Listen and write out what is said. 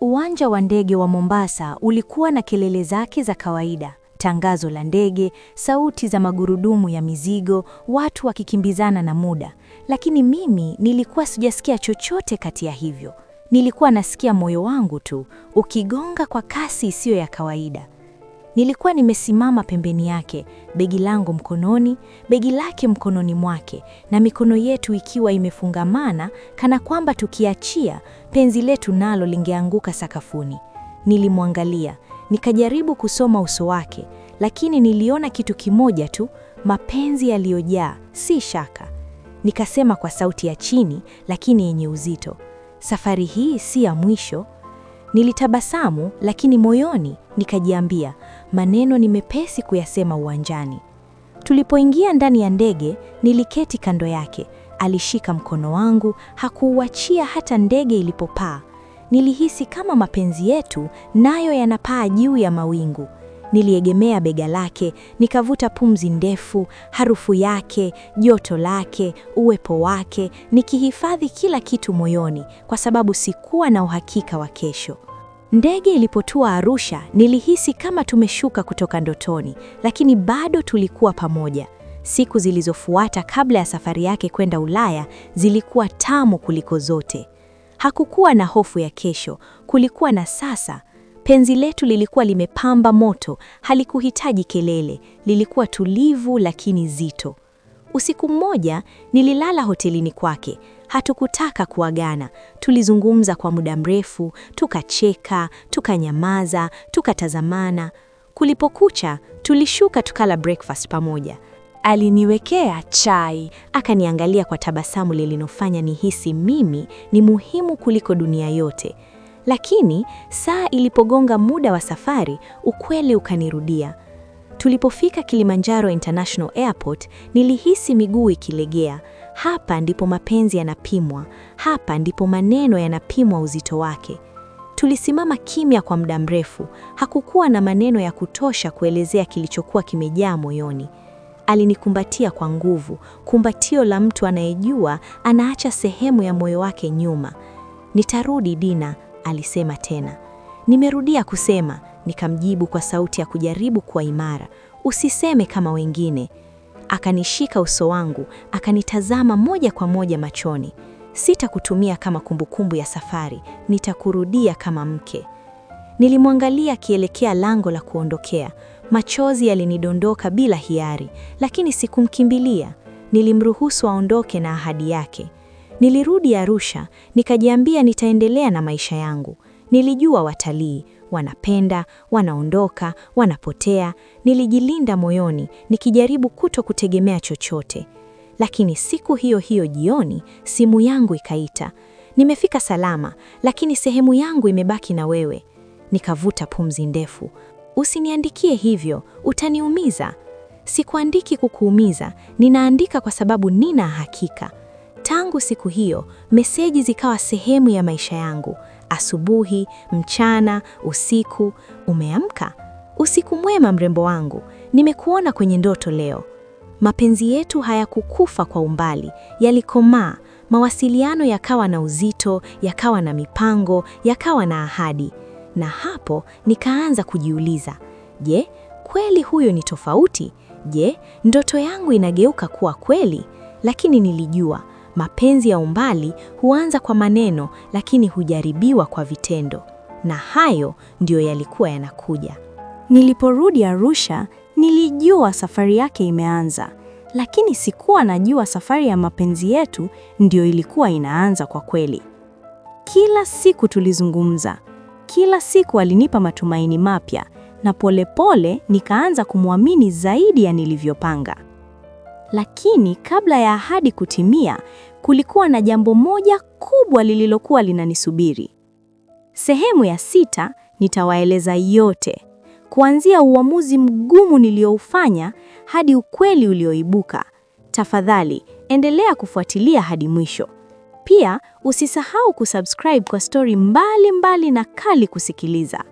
Uwanja wa ndege wa Mombasa ulikuwa na kelele zake za kawaida, tangazo la ndege, sauti za magurudumu ya mizigo, watu wakikimbizana na muda. Lakini mimi nilikuwa sijasikia chochote kati ya hivyo. Nilikuwa nasikia moyo wangu tu ukigonga kwa kasi isiyo ya kawaida. Nilikuwa nimesimama pembeni yake, begi langu mkononi, begi lake mkononi mwake, na mikono yetu ikiwa imefungamana kana kwamba tukiachia, penzi letu nalo lingeanguka sakafuni. Nilimwangalia, nikajaribu kusoma uso wake, lakini niliona kitu kimoja tu, mapenzi yaliyojaa, si shaka. Nikasema kwa sauti ya chini, lakini yenye uzito, safari hii si ya mwisho. Nilitabasamu, lakini moyoni nikajiambia, maneno ni mepesi kuyasema uwanjani. Tulipoingia ndani ya ndege, niliketi kando yake. Alishika mkono wangu, hakuuachia hata ndege ilipopaa. Nilihisi kama mapenzi yetu nayo yanapaa juu ya mawingu. Niliegemea bega lake, nikavuta pumzi ndefu, harufu yake, joto lake, uwepo wake, nikihifadhi kila kitu moyoni kwa sababu sikuwa na uhakika wa kesho. Ndege ilipotua Arusha, nilihisi kama tumeshuka kutoka ndotoni, lakini bado tulikuwa pamoja. Siku zilizofuata kabla ya safari yake kwenda Ulaya zilikuwa tamu kuliko zote. Hakukuwa na hofu ya kesho, kulikuwa na sasa. Penzi letu lilikuwa limepamba moto, halikuhitaji kelele, lilikuwa tulivu lakini zito. Usiku mmoja nililala hotelini kwake. Hatukutaka kuagana. Tulizungumza kwa muda mrefu, tukacheka, tukanyamaza, tukatazamana. Kulipokucha, tulishuka tukala breakfast pamoja. Aliniwekea chai, akaniangalia kwa tabasamu lilinofanya nihisi mimi ni muhimu kuliko dunia yote. Lakini saa ilipogonga muda wa safari, ukweli ukanirudia. Tulipofika Kilimanjaro International Airport, nilihisi miguu ikilegea. Hapa ndipo mapenzi yanapimwa, hapa ndipo maneno yanapimwa uzito wake. Tulisimama kimya kwa muda mrefu, hakukuwa na maneno ya kutosha kuelezea kilichokuwa kimejaa moyoni. Alinikumbatia kwa nguvu, kumbatio la mtu anayejua anaacha sehemu ya moyo wake nyuma. Nitarudi Dina, alisema tena. Nimerudia kusema, nikamjibu kwa sauti ya kujaribu kuwa imara. Usiseme kama wengine. Akanishika uso wangu, akanitazama moja kwa moja machoni. Sitakutumia kama kumbukumbu ya safari, nitakurudia kama mke. Nilimwangalia akielekea lango la kuondokea. Machozi yalinidondoka bila hiari, lakini sikumkimbilia. Nilimruhusu aondoke na ahadi yake. Nilirudi Arusha, nikajiambia nitaendelea na maisha yangu. Nilijua watalii wanapenda, wanaondoka, wanapotea. Nilijilinda moyoni, nikijaribu kutegemea chochote. Lakini siku hiyo hiyo jioni, simu yangu ikaita. Nimefika salama, lakini sehemu yangu imebaki na wewe. Nikavuta pumzi ndefu. Usiniandikie hivyo, utaniumiza. Sikuandiki kukuumiza, ninaandika kwa sababu nina hakika. Tangu siku hiyo, meseji zikawa sehemu ya maisha yangu. Asubuhi, mchana, usiku. Umeamka? Usiku mwema mrembo wangu. Nimekuona kwenye ndoto leo. Mapenzi yetu hayakukufa kwa umbali, yalikomaa. Mawasiliano yakawa na uzito, yakawa na mipango, yakawa na ahadi. Na hapo nikaanza kujiuliza, je, kweli huyo ni tofauti? Je, ndoto yangu inageuka kuwa kweli? Lakini nilijua, mapenzi ya umbali huanza kwa maneno, lakini hujaribiwa kwa vitendo. Na hayo ndio yalikuwa yanakuja. Niliporudi Arusha, nilijua safari yake imeanza. Lakini sikuwa najua safari ya mapenzi yetu ndio ilikuwa inaanza kwa kweli. Kila siku tulizungumza. Kila siku alinipa matumaini mapya, na polepole nikaanza kumwamini zaidi ya nilivyopanga. Lakini kabla ya ahadi kutimia, kulikuwa na jambo moja kubwa lililokuwa linanisubiri. Sehemu ya 6 nitawaeleza yote, kuanzia uamuzi mgumu nilioufanya hadi ukweli ulioibuka. Tafadhali, endelea kufuatilia hadi mwisho. Pia, usisahau kusubscribe kwa story mbali na kali kusikiliza.